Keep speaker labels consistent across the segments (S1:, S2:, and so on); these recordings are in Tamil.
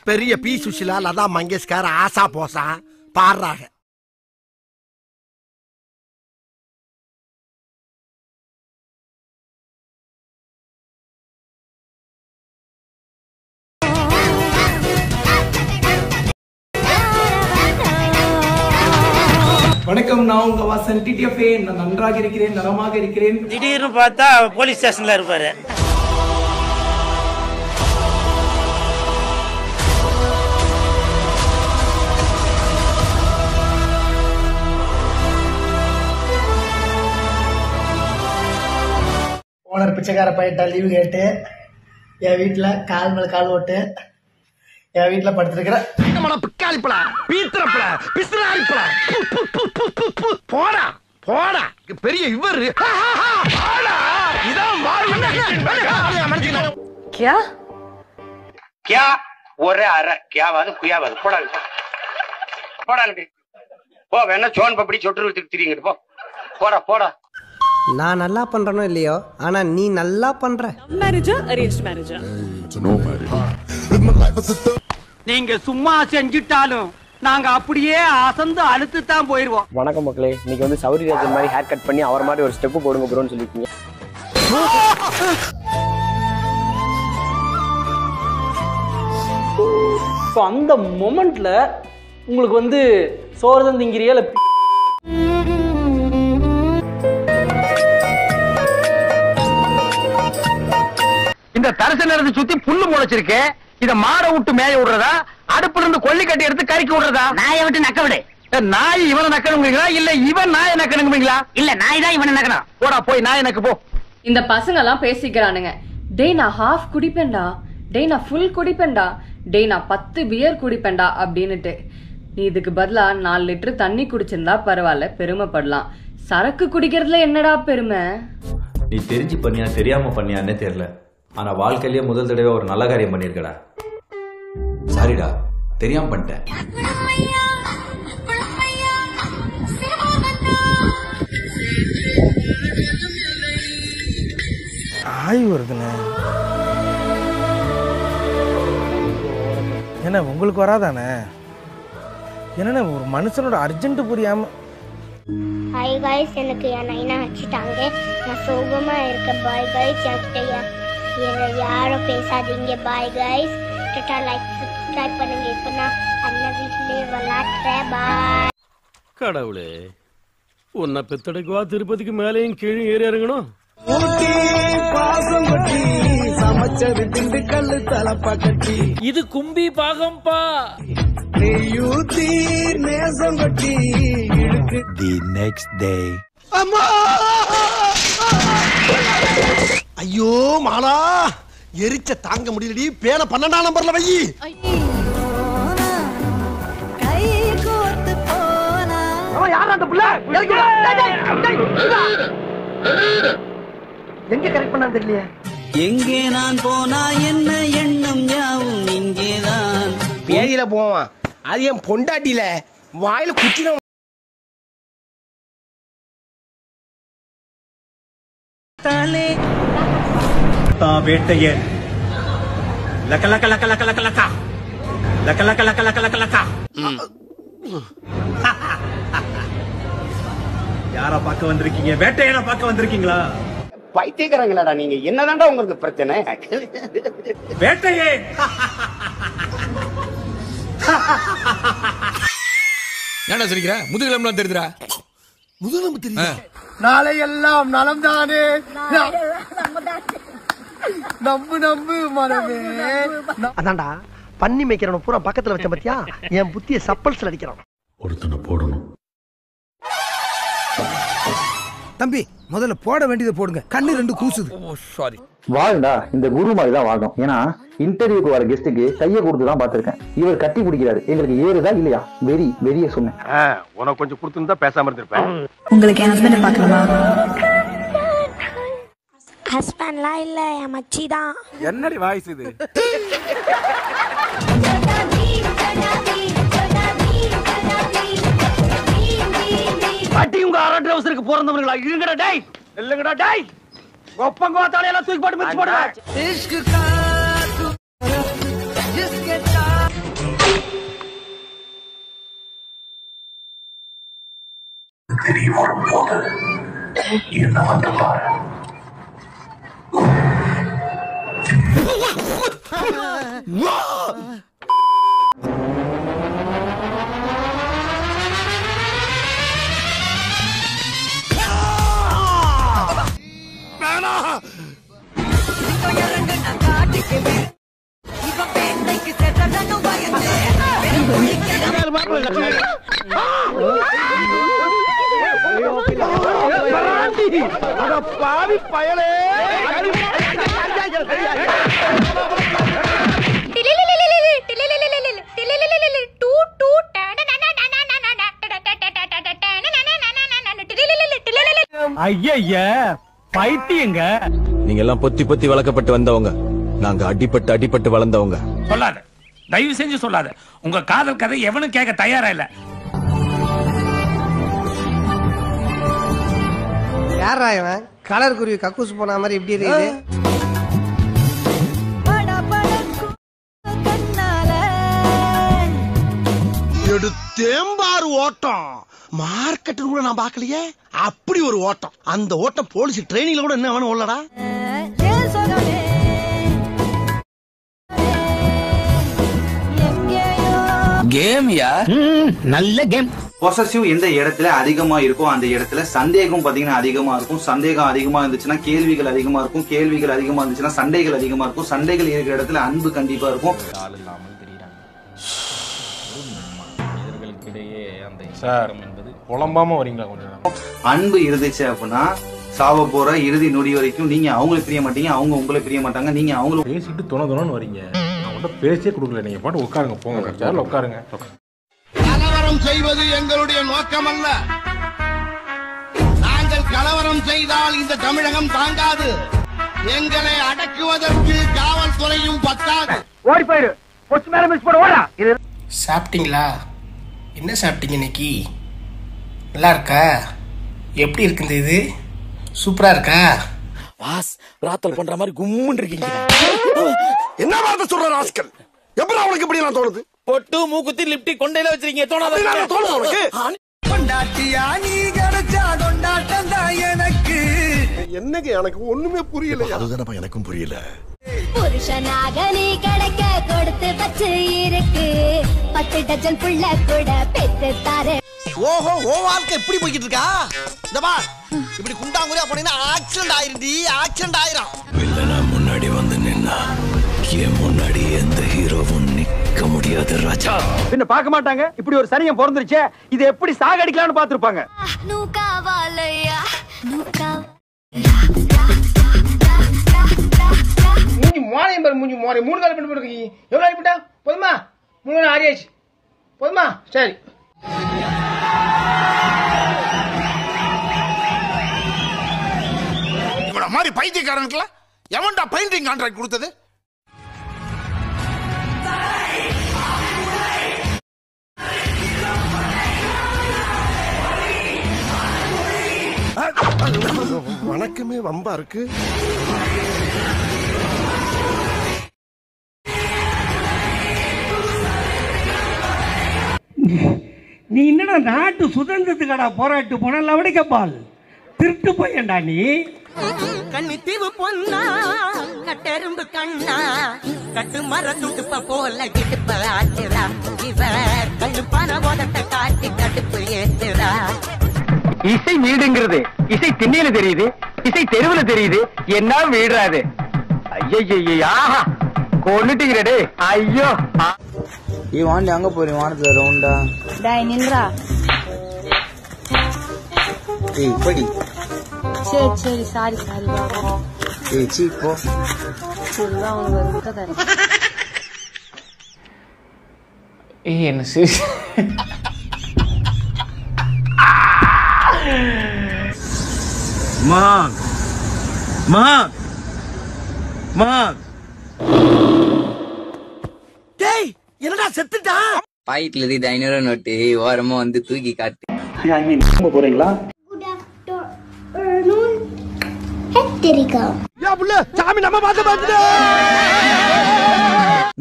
S1: பெரிய பி சுஷிலா, லதா மங்கேஷ்கர், ஆசா போசா பாடுறாங்க.
S2: வணக்கம், நான் உங்க வாசன் டிடிஎஃப்ஏ. நான் நன்றாக இருக்கிறேன், நலமாக இருக்கிறேன்.
S3: திடீர்னு பார்த்தா போலீஸ் ஸ்டேஷன்ல இருப்பாரு.
S4: ஓனர் பிச்சைக்கார பையன்ட்ட லீவு கேட்டு என் வீட்டில் கால் மேலே கால் ஓட்டு என் வீட்டில் படுத்துருக்கிற
S1: பிக்காளிப்படா, பீத்திரப்படா, பிசுனாரிப்படா, போடா போடா பெரிய இவர்.
S5: क्या
S3: क्या ஒரே அரை கியாவாது குயாவாது போடா போடா போ. வேணா சோன் பப்படி சொட்டு திரிங்க போ. போடா போடா.
S6: நான் நல்லா பண்றனோ இல்லையோ, ஆனா நீ நல்லா பண்ற.
S5: मैनेजर अरेंज्ड मैनेजर
S3: நீங்க சும்மா செஞ்சிட்டாலும் நாங்க அப்படியே அசந்து அழுத்து தான் போயிருவோம்.
S7: வணக்கம் மக்களே, இன்னைக்கு வந்து சௌரி ராஜன் மாதிரி ஹேர் கட் பண்ணி அவர் மாதிரி ஒரு ஸ்டெப் போடுங்க ப்ரோன்னு சொல்லிருக்கீங்க. ஸோ அந்த மொமெண்ட்ல உங்களுக்கு வந்து சோறு திங்கிறியா இல்லை
S3: இந்த தரிசு நேரத்தை சுத்தி புல்லு முளைச்சிருக்கு. இத மாடை விட்டு மேய விடுறதா, அடுப்புல இருந்து கொல்லி கட்டி எடுத்து கறிக்க விடுறதா? நாயை விட்டு நக்க விடு. நாய் இவனை நக்கணுங்களா இல்ல இவன் நாயை நக்கணுங்களா? இல்ல நாய் தான் இவனை நக்கணும். போடா போய் நாயை நக்கு போ.
S5: இந்த பசங்க எல்லாம் பேசிக்கிறானுங்க. டேய் நான் ஹாஃப் குடிப்பேன்டா, டேய் நான் ஃபுல் குடிப்பேன்டா, டேய் நான் 10 பியர் குடிப்பேன்டா அப்படின்னுட்டு. நீ இதுக்கு பதிலா 4 லிட்டர் தண்ணி குடிச்சிருந்தா பரவாயில்ல, பெருமைப்படலாம். சரக்கு குடிக்கிறதுல என்னடா பெருமை?
S8: நீ தெரிஞ்சு பண்ணியா தெரியாம பண்ணியான்னே தெரியல, ஆனா வாழ்க்கையிலேயே முதல் தடவை ஒரு நல்ல காரியம் பண்ணிருக்கடா. சாரிடா, தெரியாம பண்ணிட்டேன்.
S9: ஆய் வருதுண்ணே. என்ன உங்களுக்கு வராதானே? என்னண்ணே ஒரு மனுஷனோட அர்ஜென்ட் புரியாம.
S10: ஹாய் காய்ஸ், எனக்கு என் நைனா வச்சுட்டாங்க. நான் சோகமா இருக்கேன். பாய் காய்ஸ், என்கிட்ட யாரும் பேசாதீங்க. பாய் காய்ஸ், லைக் சப்ஸ்கிரைப் பண்ணுங்க. இப்போ நான் அண்ணன் வீட்டிலே விளாட்றேன். பாய்.
S11: கடவுளே, உன்னை பெத்தடைக்குவா திருப்பதிக்கு மேலேயும் கீழே ஏறி இறங்கணும்.
S2: சமைச்சது திண்டுக்கல் தலப்பா கட்டி,
S11: இது கும்பி பாகம்பா.
S2: நெய்யூத்தி நேசம் கட்டி இழுக்கு.
S1: The next day. ஐயோ மாலா, எரிச்ச தாங்க முடியலடி. பேன 12ஆம் நம்பர்ல வை.
S4: யார் அந்த புள்ள? எங்க கரெக்ட் பண்ணா தெரியலையே.
S6: எங்கே நான் போனா என்ன எண்ணம் யாவும் இங்கேதான்.
S1: பேதியில போவான், அது என் பொண்டாட்டியில வாயில குத்தின.
S11: வேட்டையன் லக்க லக்க லக்க லக்க லக்க லக்க லக்க லக்க லக்க லக்க லக்க லக்க. யார பார்க்க வந்திருக்கீங்க? வேட்டையனை பார்க்க வந்திருக்கீங்களா?
S3: பைத்தியக்காரங்களாடா நீங்க. என்னதான்டா உங்களுக்கு பிரச்சனை?
S11: வேட்டையே
S12: என்ன சொல்லிக்கிற? முதுகிழம்புலாம் தெரியுதுடா.
S1: முதுகெலும்பு தெரியுதா?
S4: நாளை எல்லாம் நலம் தானே. நம்பு நம்பு மரமே. அதான்டா பண்ணி மேய்க்கிறவன பூரா பக்கத்துல வச்ச பத்தியா, என் புத்திய சப்பல்ஸ்ல அடிக்கிறான்.
S11: ஒருத்தனை போடணும்.
S9: தம்பி முதல்ல போட வேண்டியதை போடுங்க, கண்ணு 2 கூசுது.
S12: சாரி.
S7: வாழ்டா இந்த குரு மாதிரி தான் வாழணும். ஏன்னா இன்டர்வியூக்கு வர கெஸ்ட்டுக்கு கையை கொடுத்து தான் பார்த்திருக்கேன். இவர் கட்டி பிடிக்கிறாரு. எங்களுக்கு ஏறுதா இல்லையா? வெறிய சொன்னேன்.
S3: உனக்கு கொஞ்சம் கொடுத்துருந்தா பேசாம இருந்திருப்பேன்.
S5: உங்களுக்கு என் ஹஸ்பண்ட் பார்க்கலாமா?
S10: ஹஸ்பண்ட்லாம் இல்ல, என் மச்சி தான்.
S12: என்னடி வாய்ஸ் இது?
S3: பாட்டி உங்க அரை ட்ரவுசருக்கு பிறந்தவங்களா? இருங்கடா டேய், இல்லங்கடா டேய். ஒப்பங்கோத்தாலே எல்லாம் தூக்கி போட்டு மிக்ஸ் போடுவேன்.
S13: என்ன வந்து பாரு.
S3: பாவி பயலே ஐயா பைத்தியங்க.
S12: நீங்க எல்லாம் பொத்தி பொத்தி வளர்க்கப்பட்டு வந்தவங்க, நாங்க அடிபட்டு வளர்ந்தவங்க.
S14: சொல்லாத, தயவு செஞ்சு சொல்லாத. உங்க காதல் கதை எவனும் கேட்க தயாரா இல்ல.
S6: யாரா இவன்? கலர் குருவி கக்கூஸ் போன மாதிரி இப்படி இருக்குது.
S1: எடுத்தேம்பாரு ஓட்டம் மார்க்கெட் கூட நான் பாக்கலையே. அப்படி ஒரு ஓட்டம். அந்த ஓட்டம் போலீஸ் ட்ரைனிங்ல கூட என்ன வேணும் உள்ளடா.
S15: கேம் யார் நல்ல கேம். பொசசிவ் எந்த இடத்துல அதிகமா இருக்கும் அந்த இடத்துல சந்தேகம் பாத்தீங்கன்னா அதிகமா இருக்கும். சந்தேகம் அதிகமா இருந்துச்சுன்னா கேள்விகள் அதிகமா இருக்கும். கேள்விகள் அதிகமா இருந்துச்சுன்னா சண்டைகள் அதிகமா இருக்கும். சண்டைகள் இருக்கிற இடத்துல அன்பு கண்டிப்பா இருக்கும்.
S9: புலம்பாம வரீங்களா கொஞ்சம்?
S15: அன்பு இருந்துச்சு அப்படின்னா சாவ போற இறுதி நொடி வரைக்கும் நீங்க அவங்களை பிரிய மாட்டீங்க, அவங்க உங்களை பிரிய மாட்டாங்க. நீங்க அவங்கள
S9: பேசிட்டு துணை வரீங்க. நான் பேசியே கொடுக்கல. நீங்க பாட்டு உட்காருங்க, போங்க, சேர்ல உட்காருங்க.
S1: கலவரம் செய்வது எங்களுடைய நோக்கம் அல்ல. நாங்கள் கலவரம் செய்தால் இந்த தமிழகம் தாங்காது. எங்களை அடக்குவதற்கு காவல்துறையும் பத்தாது.
S3: ஓடி போயிடு. பொச்சு மேல மிக்ஸ் போடு. ஓடா.
S16: சாப்பிட்டீங்களா? என்ன சாப்பிட்டீங்க இன்னைக்கு? நல்லா இருக்கா? எப்படி இருக்குது இது? சூப்பரா இருக்கா?
S1: வாஸ் ராத்தல் பண்ற மாதிரி கும்முன்னு இருக்கீங்க. என்ன வார்த்தை சொல்ற ராஸ்கல்? எப்படி அவனுக்கு இப்படி எல்லாம் தோணுது?
S12: பொட்டு மூக்குத்தி லிப்டி கொண்டையில வச்சிருக்கீங்க.
S1: தோணுது அவனுக்கு.
S4: கொண்டாட்டியா நீ கிடைச்சா கொண்டாட்டம் தான் எனக்கு.
S1: என்னங்க எனக்கு ஒண்ணுமே புரியல. அதுதானப்பா எனக்கும் புரியல.
S10: புருஷனாக நீ கிடைக்க கொடுத்து வச்சு இருக்கு 10 டஜன் புள்ள கூட பெத்து தாரு.
S4: ஓஹோ, ஓ வாழ்க்கை எப்படி போய்கிட்டு இருக்கா? இந்த பா, இப்படி குண்டாங்குறியா போனீங்கன்னா ஆக்சிடென்ட் ஆயிருந்தி. ஆக்சிடென்ட் ஆயிரும்.
S13: வில்லனா முன்னாடி வந்து நின்னா என் முன்னாடி எந்த ஹீரோவும் நிக்க முடியாது ராஜா.
S3: பின்ன பார்க்க மாட்டாங்க. இப்படி ஒரு சனியம் பிறந்துருச்சே, இது எப்படி சாகடிக்கலாம்னு பாத்துருப்பாங்க.
S2: மூஞ்சி மோரையும் பாரு. மூஞ்சி மோரை 3 கால் பண்ணி போட்டுருக்கீங்க. எவ்வளவு ஆகிட்டா? போதுமா? 3 ஆறியாச்சு. போதுமா? சரி.
S1: இவன மாதிரி பைத்தியக்காரனுக்குலாம் எவன்டா பெயிண்டிங் கான்ட்ராக்ட் கொடுத்தது? வணக்கமே வம்பா இருக்கு.
S17: நீ என்னடா நாட்டு சுதந்திரத்துக்கடா போராட்டு போன லவடிக்கப்பால் திருட்டு போயண்டா நீ.
S18: கண்ணித்தீவு பொன்னா கட்டெரும்பு கண்ணா கட்டு மர துடுப்ப போல கிட்டுப்ப ஆச்சுரா. இவ கழுப்பான போதத்தை காட்டி கட்டுப்பு ஏத்துறா.
S3: இசை வீடுங்கிறது இசை திண்ணையில தெரியுது, இசை தெருவுல தெரியுது. என்ன வீடுறாது? ஐயா கொண்டுட்டீங்கடே. ஐயோ
S19: வாண்டி அங்க போறீங்க வானத்துல ரவுண்டா.
S20: டேய் நில்றா.
S19: ஏய் படி.
S20: சரி சரி சாரி சாரி.
S19: ஏய் சீ போ.
S20: சொல்றா உனக்கு முட்டை தரேன்.
S2: ஏய் என்ன சரி.
S11: மாக் மாக் மாக்.
S4: டேய் என்னடா செத்துட்டா?
S19: பாக்கெட்ல இருந்து 500 நோட்டு ஓரமா வந்து தூக்கி காட்டு.
S7: போறீங்களா?
S10: Good afternoon. ஹிஸ்டரிக்கா.
S4: சாமி நம்ம பார்த்து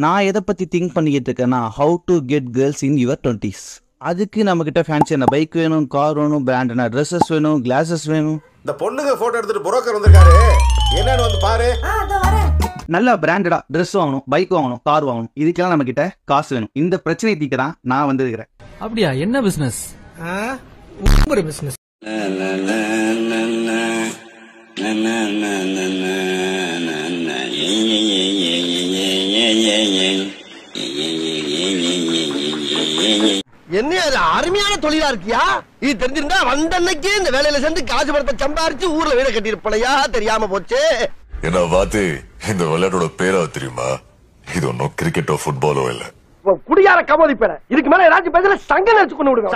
S15: நான் எதை பத்தி திங்க் பண்ணிக்கிட்டு இருக்கேன்னா how to get girls in your 20s. அதுக்கு நம்ம கிட்ட ஃபேன்சியான பைக் வேணும், கார் வேணும், பிராண்டான ட்ரெஸ்ஸஸ் வேணும், கிளாஸஸ் வேணும்.
S21: இந்த பொண்ணுங்க போட்டோ எடுத்துட்டு புரோக்கர் வந்திருக்காரு, என்னன்னு வந்து பாரு.
S15: நல்லா பிராண்டடா ட்ரெஸ் வாங்கணும், பைக் வாங்கணும், கார் வாங்கணும். இதுக்கெல்லாம் நம்ம கிட்ட காசு வேணும். இந்த பிரச்சனையை தீர்க்க தான் நான் வந்திருக்கிறேன்.
S22: அப்படியா? என்ன பிசினஸ்?
S4: ஒரு பிசினஸ். என்ன அது அருமையான தொழிலா இருக்கியா? இது தெரிஞ்சிருந்தா வந்தன்னைக்கு இந்த வேலையில சேர்ந்து காசு படத்தை சம்பாரிச்சு ஊர்ல வீட கட்டியிருப்பலையா, தெரியாம போச்சு.
S23: என்ன வாத்து, இந்த விளையாட்டோட பேரா தெரியுமா? இது ஒன்னும் கிரிக்கெட்டோ ஃபுட்பாலோ இல்ல,
S4: குடியார கமோதி பேர. இதுக்கு மேல ஏதாச்சும் பேசல சங்க நினைச்சு கொண்டு விடுங்க.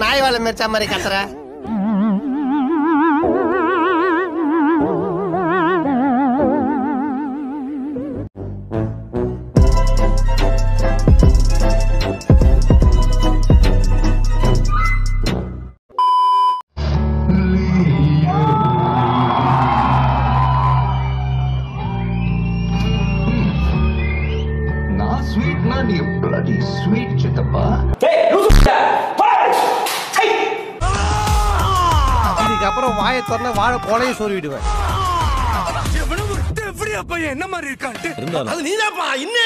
S4: நாய் வாழை மெரிச்சா மாதிரி கத்துற. இதுக்கப்புறம் வாயை திறந்த வாழை கோலையை சொருவிடுவேன்.
S1: என்ன மாதிரி இருக்கான்ட்டு நீதாப்பா இன்னும்